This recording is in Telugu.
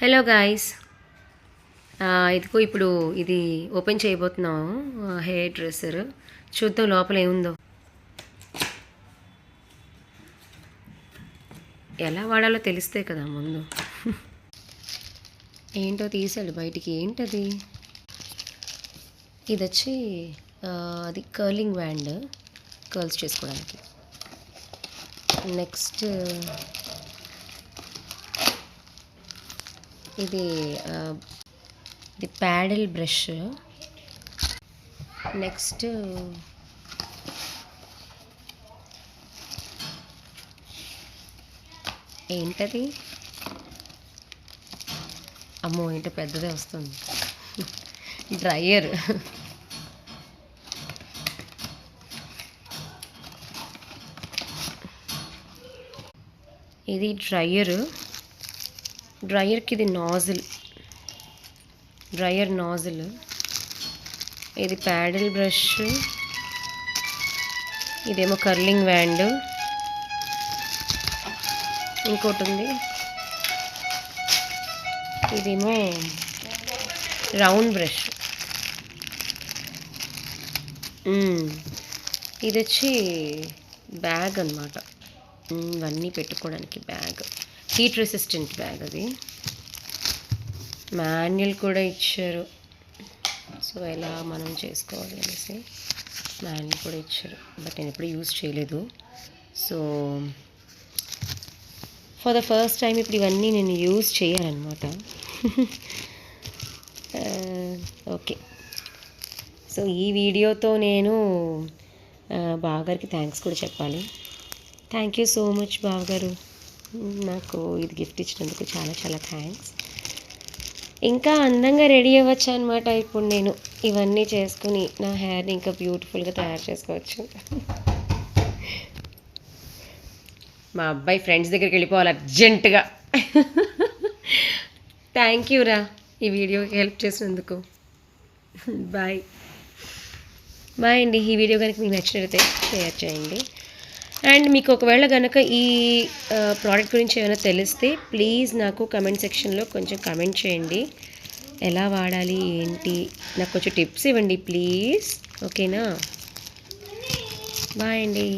హలో గాయ్స్, ఇదిగో ఇప్పుడు ఇది ఓపెన్ చేయబోతున్నాము. హెయిర్ డ్రెస్సర్ చూద్దాం లోపల ఏముందో. ఎలా వాడాలో తెలిస్తే కదా ముందు. ఏంటో తీసాడు బయటికి. ఏంటది? ఇది వచ్చి అది కర్లింగ్ బ్యాండ్, కర్ల్స్ చేసుకోవడానికి. నెక్స్ట్ ఇది ప్యాడల్ బ్రష్. నెక్స్ట్ ఏంటది? అమ్మో, ఏంటో పెద్దదే వస్తుంది. డ్రయర్. ఇది డ్రయర్కి ఇది డ్రయర్ నాజిల్. ఇది ప్యాడల్ బ్రష్. ఇదేమో కర్లింగ్ బ్యాండ్. ఇంకోటి ఉంది, ఇదేమో రౌండ్ బ్రష్. ఇది వచ్చి బ్యాగ్ అన్నమాట. ఇవన్నీ పెట్టుకోవడానికి బ్యాగ్, హీట్ రెసిస్టెంట్ బ్యాగ్. అది మాన్యువల్ కూడా ఇచ్చారు. సో ఎలా మనం చేసుకోవాలి అనేసి మాన్యువల్ కూడా ఇచ్చారు, బట్ నేను ఎప్పుడు యూజ్ చేయలేదు. So for the first time ఇప్పుడు ఇవన్నీ నేను యూజ్ చేయాలన్నమాట. ఓకే, సో ఈ వీడియోతో నేను బావగారికి థ్యాంక్స్ కూడా చెప్పాలి. థ్యాంక్ యూ సో మచ్ బావగారు, నాకు ఇది గిఫ్ట్ ఇచ్చినందుకు చాలా చాలా థ్యాంక్స్. ఇంకా అందంగా రెడీ అవ్వచ్చు అనమాట ఇప్పుడు నేను ఇవన్నీ చేసుకుని. నా హెయిర్ని ఇంకా బ్యూటిఫుల్గా తయారు చేసుకోవచ్చు. మా అబ్బాయి ఫ్రెండ్స్ దగ్గరికి వెళ్ళిపోవాలి అర్జెంటుగా. థ్యాంక్ యూ రా ఈ వీడియోకి హెల్ప్ చేసినందుకు. బాయ్ బాయ్ అండి. ఈ వీడియో కనుక మీకు నచ్చినట్లయితే షేర్ చేయండి. అండ్ మీకు ఒకవేళ కనుక ఈ ప్రోడక్ట్ గురించి ఏమైనా తెలిస్తే ప్లీజ్ నాకు కమెంట్ సెక్షన్లో కొంచెం కమెంట్ చేయండి. ఎలా వాడాలి ఏంటి, నాకు కొంచెం టిప్స్ ఇవ్వండి ప్లీజ్. ఓకేనా? బాయ్ అండి.